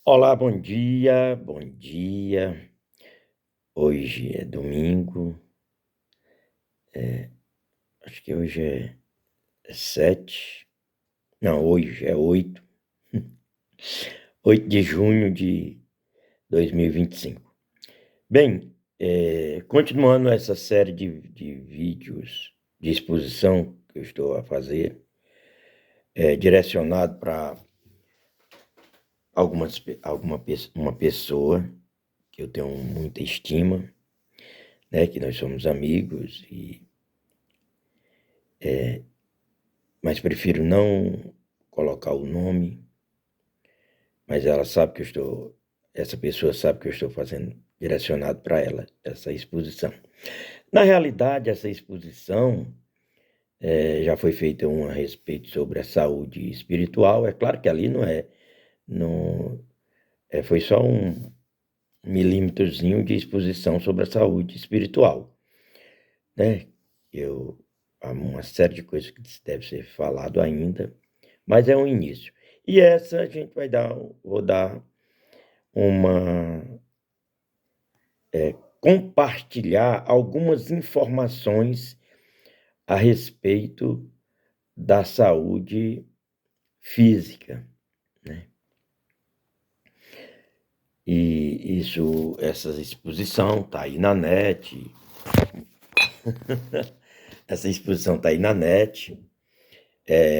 Olá, bom dia, bom dia. Hoje é domingo, acho que hoje é 7, não, hoje é 8, 8 de junho de 2025. Bem, continuando essa série de vídeos de exposição que eu estou a fazer, direcionado para uma pessoa que eu tenho muita estima, né, que nós somos amigos mas prefiro não colocar o nome, mas essa pessoa sabe que eu estou fazendo direcionado para ela essa exposição. Na realidade, essa exposição já foi feita a respeito sobre a saúde espiritual. É claro que ali não foi só um milímetrozinho de exposição sobre a saúde espiritual, né? Há uma série de coisas que deve ser falado ainda, mas é um início. E essa a gente vou dar uma compartilhar algumas informações a respeito da saúde física, né? E essa exposição está aí na net. Essa exposição está aí na net.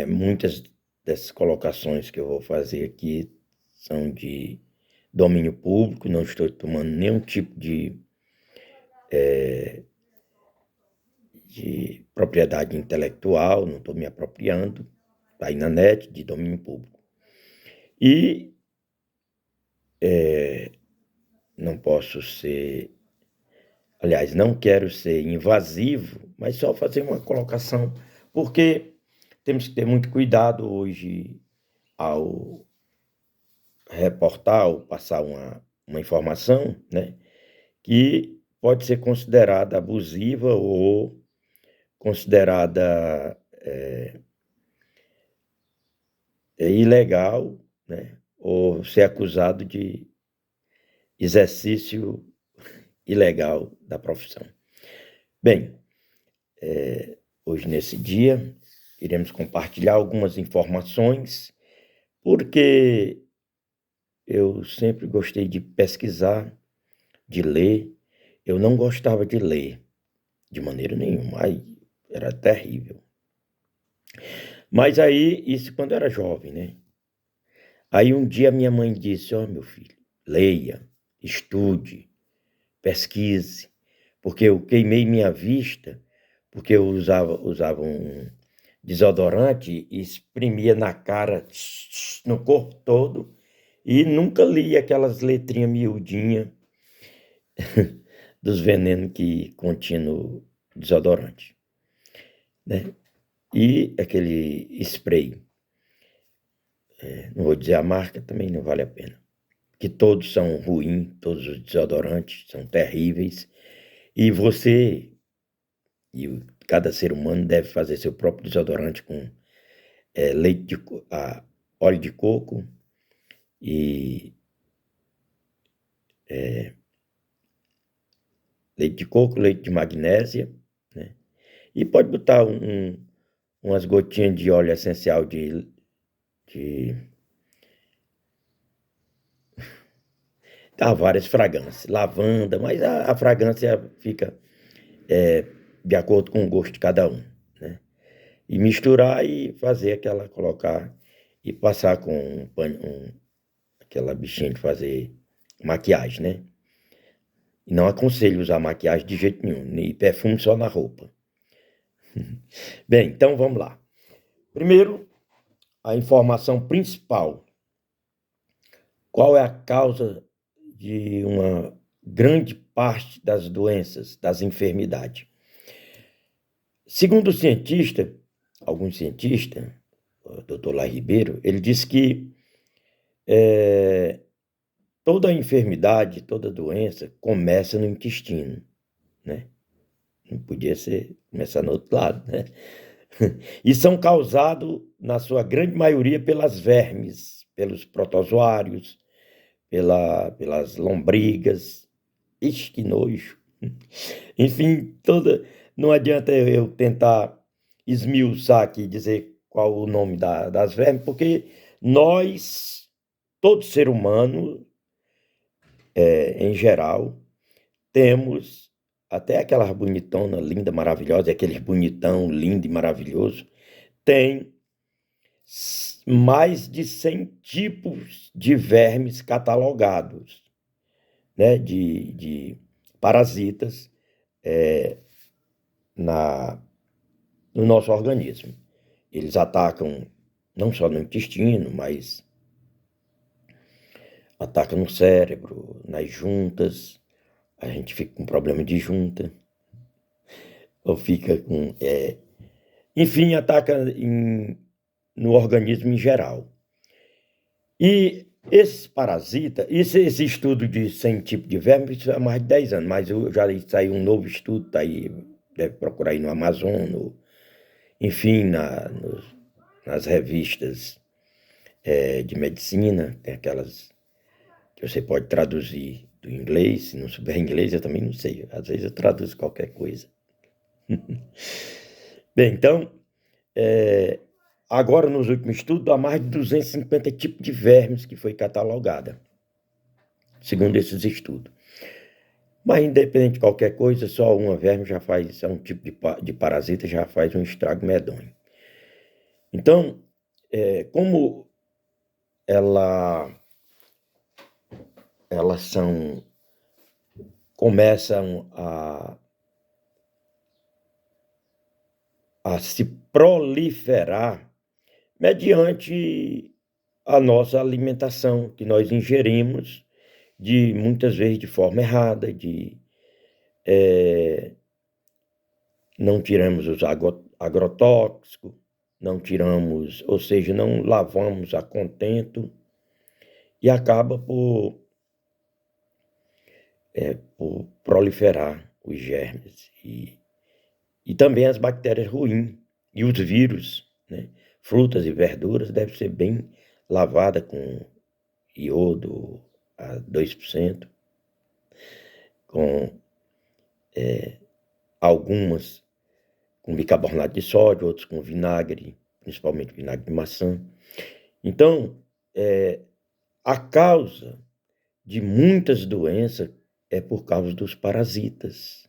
Muitas dessas colocações que eu vou fazer aqui são de domínio público, não estou tomando nenhum tipo de propriedade intelectual, não estou me apropriando, está aí na net, de domínio público. E não posso ser, aliás, não quero ser invasivo, mas só fazer uma colocação, porque temos que ter muito cuidado hoje ao reportar, ao passar uma informação, né, que pode ser considerada abusiva ou considerada ilegal, né, ou ser acusado de exercício ilegal da profissão. Bem, hoje nesse dia iremos compartilhar algumas informações, porque eu sempre gostei de pesquisar, de ler. Eu não gostava de ler de maneira nenhuma, aí era terrível. Mas aí, isso quando eu era jovem, né? Aí um dia minha mãe disse: ó, meu filho, leia, estude, pesquise, porque eu queimei minha vista, porque eu usava um desodorante e espremia na cara, no corpo todo, e nunca li aquelas letrinhas miudinhas dos venenos que continha no desodorante, né? E aquele spray, não vou dizer a marca, também não vale a pena, que todos são ruins, todos os desodorantes são terríveis, e cada ser humano deve fazer seu próprio desodorante com óleo de coco e leite de coco, leite de magnésia, né? E pode botar umas gotinhas de óleo essencial várias fragrâncias, lavanda, mas a fragrância fica de acordo com o gosto de cada um, né? E misturar e colocar e passar com aquela bichinha de fazer maquiagem, né? E não aconselho usar maquiagem de jeito nenhum, nem perfume só na roupa. Bem, então vamos lá. Primeiro, a informação principal. Qual é a causa de uma grande parte das doenças, das enfermidades? Segundo alguns cientistas, o Dr. Lai Ribeiro, ele diz que toda enfermidade, toda doença começa no intestino, né? Não podia começar no outro lado, né? E são causados, na sua grande maioria, pelas vermes, pelos protozoários, pelas lombrigas. Ixi, que nojo. Enfim, não adianta eu tentar esmiuçar aqui e dizer qual o nome das vermes, porque nós, todo ser humano, em geral, temos até aquelas bonitonas, linda, maravilhosa, aqueles bonitão, lindo e maravilhoso, tem mais de 100 tipos de vermes catalogados, né, de parasitas no nosso organismo. Eles atacam não só no intestino, mas atacam no cérebro, nas juntas. A gente fica com problema de junta, ou fica com... enfim, ataca no organismo em geral. E esse parasita, esse estudo de 100 tipos de vermes, isso há mais de 10 anos, mas já saiu um novo estudo, tá aí, deve procurar aí no Amazon, enfim, nas revistas de medicina, tem aquelas que você pode traduzir do inglês, se não souber inglês eu também não sei, às vezes eu traduzo qualquer coisa. Bem, então, agora nos últimos estudos, há mais de 250 tipos de vermes que foi catalogada, segundo esses estudos. Mas independente de qualquer coisa, só uma verme já faz, um tipo de parasita já faz um estrago medonho. Então, como elas começam a se proliferar mediante a nossa alimentação que nós ingerimos, muitas vezes de forma errada, não tiramos os agrotóxicos, não tiramos, ou seja, não lavamos a contento, e acaba por proliferar os germes e também as bactérias ruins e os vírus, né? Frutas e verduras devem ser bem lavadas com iodo a 2%, com algumas com bicarbonato de sódio, outros com vinagre, principalmente vinagre de maçã. Então, a causa de muitas doenças é por causa dos parasitas.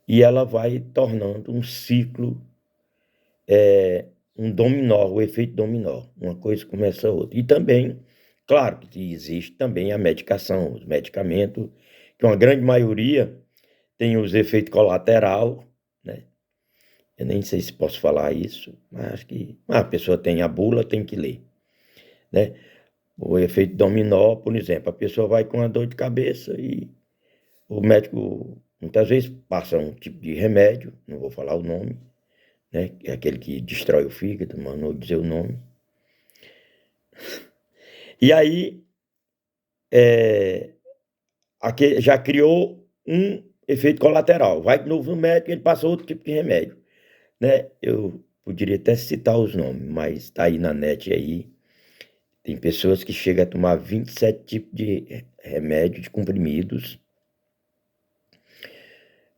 E ela vai tornando um ciclo, um dominó, o efeito dominó. Uma coisa começa a outra. E também, claro que existe também a medicação, os medicamentos, que uma grande maioria tem os efeitos colaterais, né? Eu nem sei se posso falar isso, mas acho que a pessoa tem a bula, tem que ler, né? O efeito dominó, por exemplo, a pessoa vai com uma dor de cabeça e o médico muitas vezes passa um tipo de remédio, não vou falar o nome, né? Que é aquele que destrói o fígado, mas não vou dizer o nome. E aí já criou um efeito colateral. Vai de novo no médico, ele passa outro tipo de remédio, né? Eu poderia até citar os nomes, mas está aí na net aí. Tem pessoas que chegam a tomar 27 tipos de remédio, de comprimidos,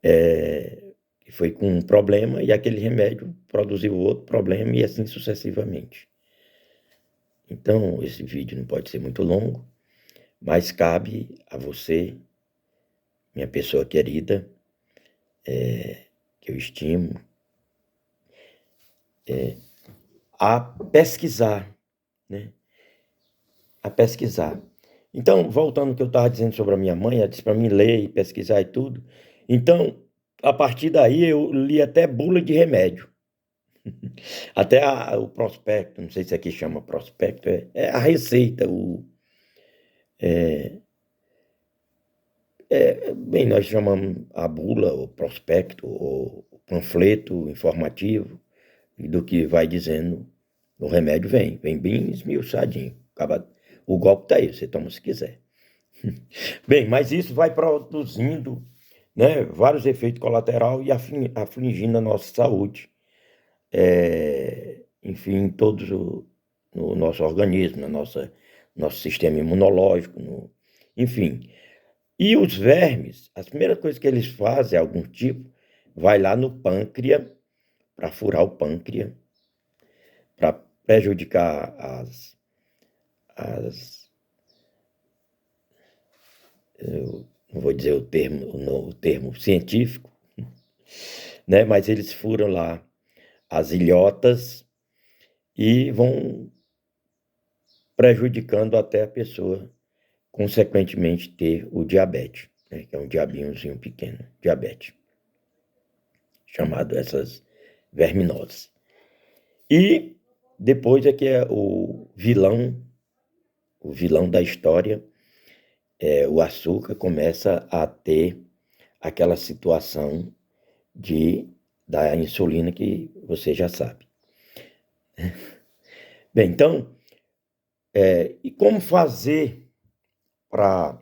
que foi com um problema e aquele remédio produziu outro problema e assim sucessivamente. Então, esse vídeo não pode ser muito longo, mas cabe a você, minha pessoa querida, que eu estimo, a pesquisar, né? A pesquisar. Então, voltando ao que eu estava dizendo sobre a minha mãe, ela disse para mim ler e pesquisar e tudo. Então, a partir daí, eu li até bula de remédio. Até o prospecto, não sei se aqui chama prospecto, é a receita, bem, nós chamamos a bula, o prospecto, o panfleto informativo, do que vai dizendo, o remédio vem bem esmiuçadinho. O golpe tá aí, você toma se quiser. Bem, mas isso vai produzindo, né, vários efeitos colaterais e afligindo a nossa saúde. Enfim, todos no nosso organismo, nosso sistema imunológico, enfim. E os vermes, a primeira coisa que eles fazem, algum tipo, vai lá no pâncreas, para furar o pâncreas, para prejudicar eu não vou dizer o termo científico, né? Mas eles furam lá as ilhotas e vão prejudicando até a pessoa, consequentemente, ter o diabetes, né? Que é um diabinhozinho pequeno, diabetes, chamado essas verminoses. E depois é que é o vilão da história, o açúcar começa a ter aquela situação da insulina que você já sabe. Bem, então, e como fazer para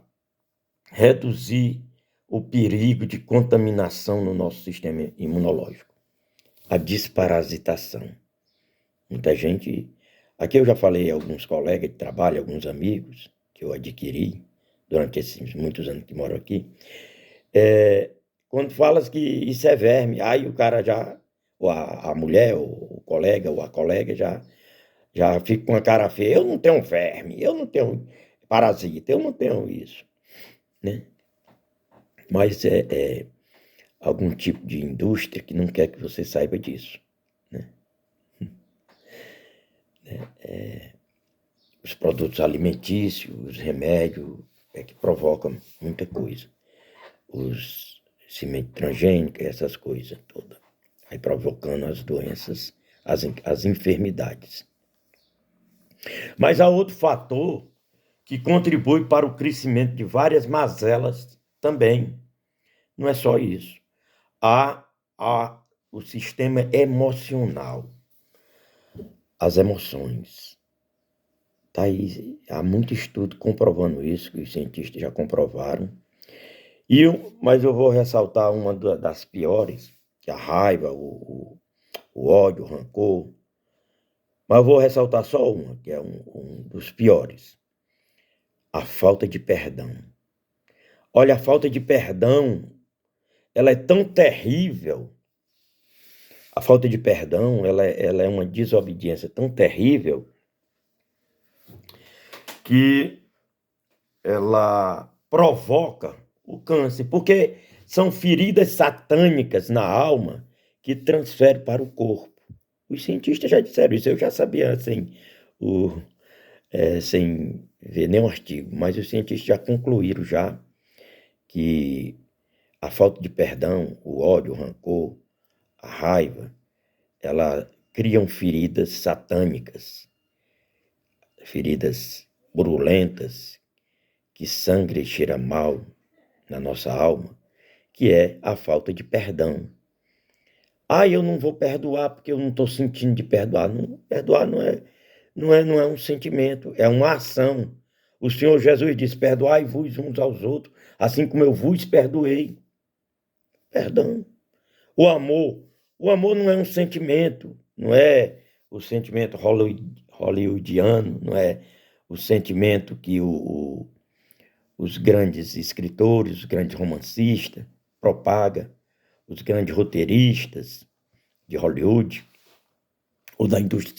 reduzir o perigo de contaminação no nosso sistema imunológico? A desparasitação. Muita gente, aqui eu já falei a alguns colegas de trabalho, alguns amigos que eu adquiri durante esses muitos anos que moro aqui, quando falas que isso é verme, aí o cara já, ou a mulher, ou o colega, ou a colega já fica com a cara feia. Eu não tenho verme, eu não tenho parasita, eu não tenho isso, né? Mas é algum tipo de indústria que não quer que você saiba disso, né? Os produtos alimentícios, os remédios, que provocam muita coisa. Os sementes transgênicas, essas coisas todas. Aí provocando as doenças, as enfermidades. Mas há outro fator que contribui para o crescimento de várias mazelas também. Não é só isso. Há o sistema emocional, as emoções. Tá aí, há muito estudo comprovando isso, que os cientistas já comprovaram. Mas eu vou ressaltar uma das piores, que é a raiva, o ódio, o rancor. Mas eu vou ressaltar só uma, que é um dos piores. A falta de perdão. Olha, a falta de perdão, ela é tão terrível. A falta de perdão, ela é uma desobediência tão terrível que ela provoca o câncer, porque são feridas satânicas na alma que transferem para o corpo. Os cientistas já disseram isso, eu já sabia sem ver nenhum artigo, mas os cientistas já concluíram já que a falta de perdão, o ódio, o rancor, a raiva, ela criam feridas satânicas, feridas brulentas, que sangra e cheira mal na nossa alma, que é a falta de perdão. Eu não vou perdoar porque eu não estou sentindo de perdoar. Não, perdoar não é um sentimento, é uma ação. O Senhor Jesus disse: perdoai-vos uns aos outros, assim como eu vos perdoei. Perdão. O amor não é um sentimento, não é o sentimento hollywoodiano, não é o sentimento que os grandes escritores, os grandes romancistas propagam, os grandes roteiristas de Hollywood ou da indústria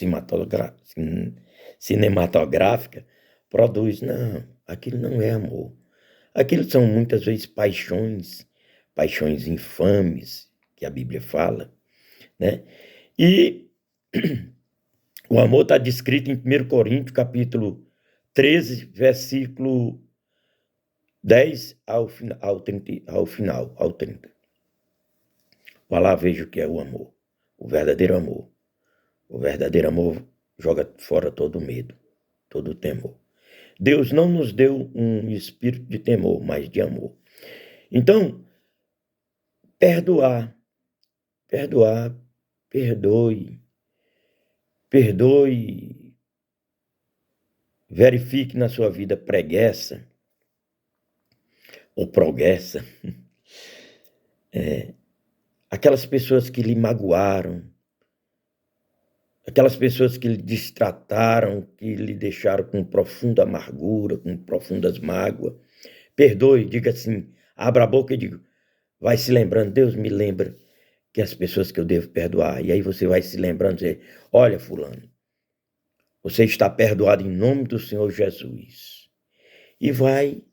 cinematográfica produzem. Não, aquilo não é amor. Aquilo são muitas vezes paixões infames, que a Bíblia fala, né? E o amor está descrito em 1 Coríntios, capítulo 13, versículo 10 ao final, ao 30. Vá lá, veja o que é o amor, o verdadeiro amor. O verdadeiro amor joga fora todo medo, todo temor. Deus não nos deu um espírito de temor, mas de amor. Então, perdoar, perdoe, verifique na sua vida preguiça ou progressa, aquelas pessoas que lhe magoaram, aquelas pessoas que lhe destrataram, que lhe deixaram com profunda amargura, com profundas mágoas. Perdoe, diga assim, abra a boca e diga, vai se lembrando, Deus me lembra que as pessoas que eu devo perdoar. E aí você vai se lembrando, dizer, olha fulano, você está perdoado em nome do Senhor Jesus. E vai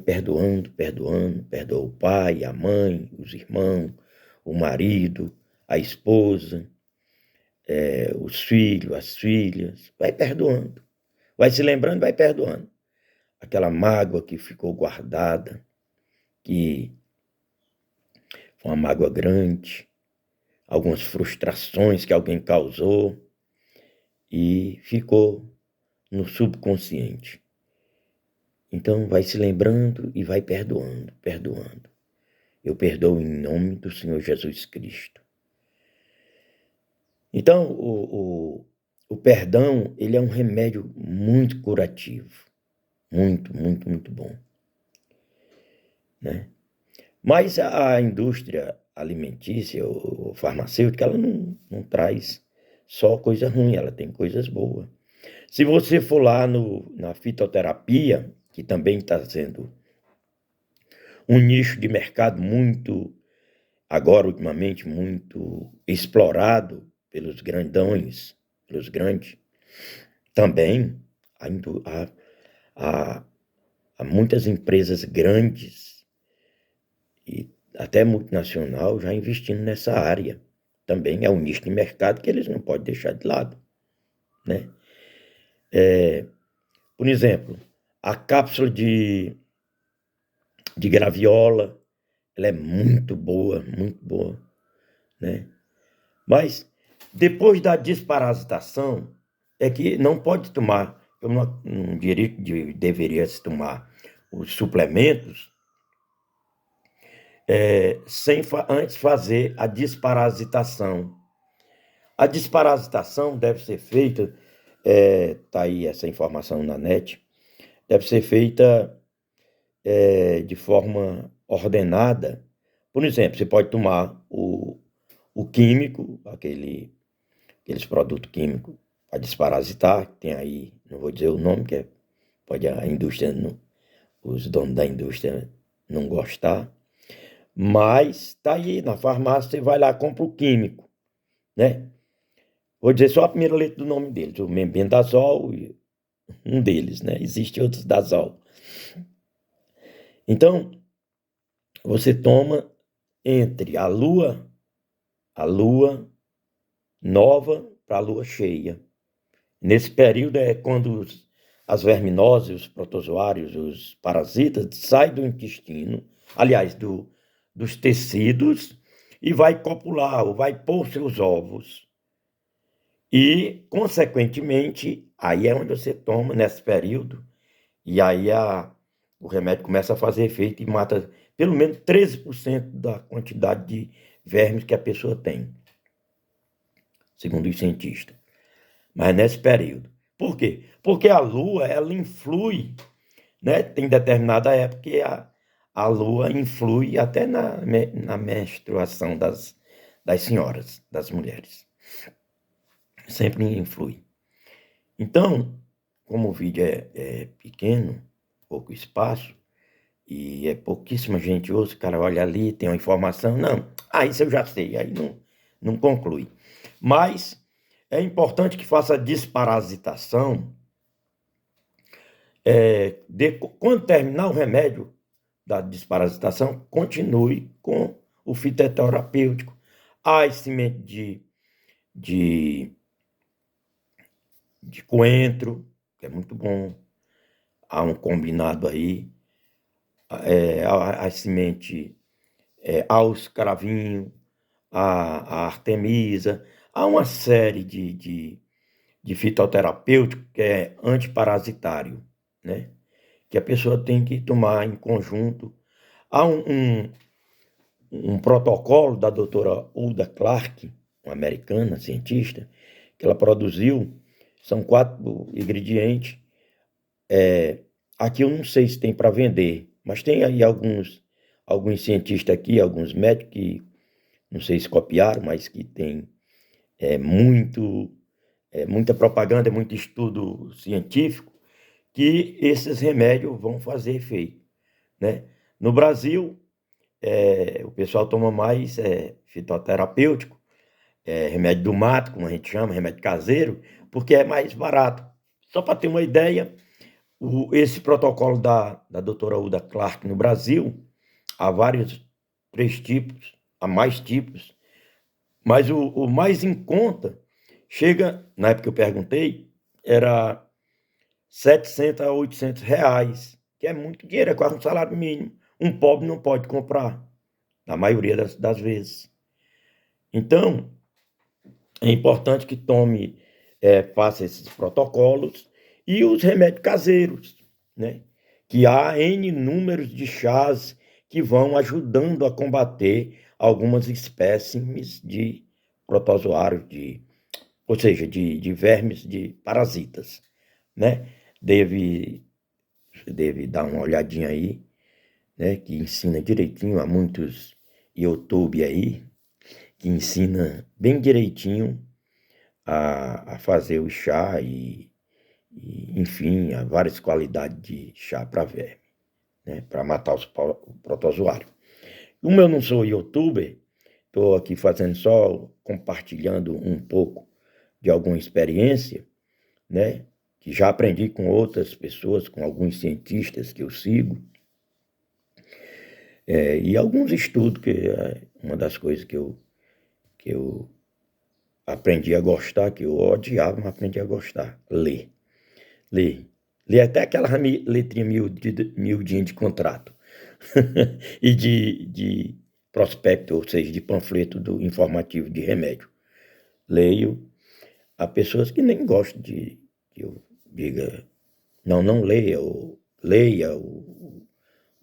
perdoando, perdoa o pai, a mãe, os irmãos, o marido, a esposa, os filhos, as filhas, vai perdoando. Vai se lembrando, vai perdoando. Aquela mágoa que ficou guardada, que foi uma mágoa grande, algumas frustrações que alguém causou e ficou no subconsciente. Então vai se lembrando e vai perdoando, perdoando. Eu perdoo em nome do Senhor Jesus Cristo. Então, o perdão, ele é um remédio muito curativo. Muito, muito, muito bom. Né? Mas a indústria alimentícia ou farmacêutica, ela não traz só coisa ruim, ela tem coisas boas. Se você for lá na fitoterapia, que também está sendo um nicho de mercado muito, agora ultimamente, muito explorado pelos grandões, pelos grandes, também há muitas empresas grandes e até multinacional já investindo nessa área. Também é um nicho de mercado que eles não podem deixar de lado, né? Por exemplo, a cápsula de graviola, ela é muito boa, né? Mas depois da desparasitação, é que não pode tomar, eu não diria que deveria se tomar os suplementos sem antes fazer a desparasitação. A desparasitação deve ser feita, tá aí essa informação na net, deve ser feita de forma ordenada. Por exemplo, você pode tomar o químico, aqueles produtos químicos para desparasitar, tem aí, não vou dizer o nome, que pode a indústria, os donos da indústria não gostar, mas tá aí na farmácia, você vai lá, compra o químico, né? Vou dizer só a primeira letra do nome deles, o mebendazol, um deles, né? Existem outros dazol. Então, você toma entre a lua nova para a lua cheia. Nesse período é quando as verminoses, os protozoários, os parasitas saem do intestino, aliás, dos tecidos, e vai copular, ou vai pôr seus ovos. E, consequentemente, aí é onde você toma nesse período, e aí o remédio começa a fazer efeito e mata pelo menos 13% da quantidade de vermes que a pessoa tem, segundo os cientistas. Mas nesse período. Por quê? Porque a lua, ela influi, né? Tem determinada época que a lua influi até na menstruação das senhoras, das mulheres. Sempre influi. Então, como o vídeo é pequeno, pouco espaço, e é pouquíssima gente ouve, o cara olha ali, tem uma informação, não, isso eu já sei, aí não conclui. Mas é importante que faça a desparasitação, quando terminar o remédio da desparasitação, continue com o fitoterapêutico, as sementes de coentro, que é muito bom, há um combinado aí, a semente aos cravinhos, a artemisa, há uma série de fitoterapêutico que é antiparasitário, né? Que a pessoa tem que tomar em conjunto. Há um protocolo da doutora Hulda Clark, uma americana cientista, que ela produziu, são 4 ingredientes. Aqui eu não sei se tem para vender, mas tem aí alguns cientistas aqui, alguns médicos que, não sei se copiaram, mas que tem é muito, muita propaganda, muito estudo científico, que esses remédios vão fazer efeito, né? No Brasil, o pessoal toma mais fitoterapêutico, remédio do mato, como a gente chama, remédio caseiro, porque é mais barato. Só para ter uma ideia, esse protocolo da doutora Uda Clark no Brasil, há vários, 3 tipos, há mais tipos, mas o mais em conta chega, na época que eu perguntei, era 700 a 800 reais, que é muito dinheiro, é quase um salário mínimo. Um pobre não pode comprar, na maioria das vezes. Então, é importante que tome, faça esses protocolos e os remédios caseiros, né? Que há N números de chás que vão ajudando a combater algumas espécimes de protozoários, ou seja, de vermes, de parasitas, né? Deve dar uma olhadinha aí, né? Que ensina direitinho, há muitos YouTube aí, que ensina bem direitinho a fazer o chá enfim, há várias qualidades de chá para verme, né? Para matar os protozoários. Como eu não sou youtuber, estou aqui fazendo só, compartilhando um pouco de alguma experiência, né? Que já aprendi com outras pessoas, com alguns cientistas que eu sigo, e alguns estudos, que é uma das coisas que eu aprendi a gostar, que eu odiava, mas aprendi a gostar, ler. Ler. Ler até aquela letrinha miudinha de contrato e de prospecto, ou seja, de panfleto informativo de remédio. Leio. Há pessoas que nem gostam que eu diga, não leia, ou leia o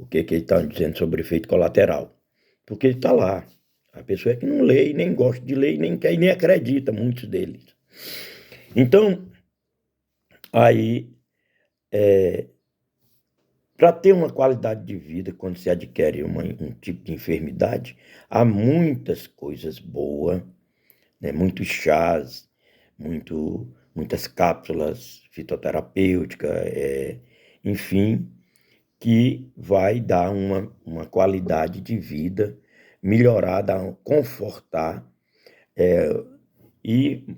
que ele está dizendo sobre efeito colateral. Porque ele está lá. A pessoa é que não lê, e nem gosta de ler, e nem quer, e nem acredita, muitos deles. Então, aí, para ter uma qualidade de vida, quando se adquire um tipo de enfermidade, há muitas coisas boas, né? Muitos chás, muitas cápsulas fitoterapêuticas, enfim, que vai dar uma qualidade de vida melhorada, confortar, e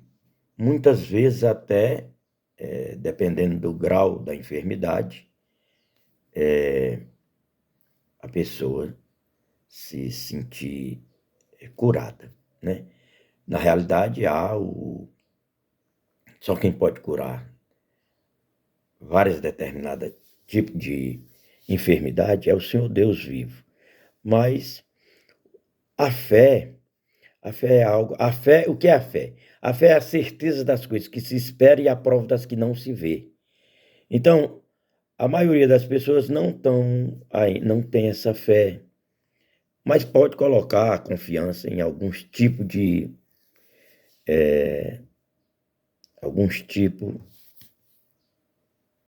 muitas vezes até, dependendo do grau da enfermidade, a pessoa se sentir curada, né? Na realidade, só quem pode curar várias determinadas tipos de enfermidade é o Senhor Deus vivo. Mas a fé, a fé é algo. O que é a fé? A fé é a certeza das coisas que se espera e a prova das que não se vê. Então, a maioria das pessoas não tem essa fé, mas pode colocar a confiança em alguns tipos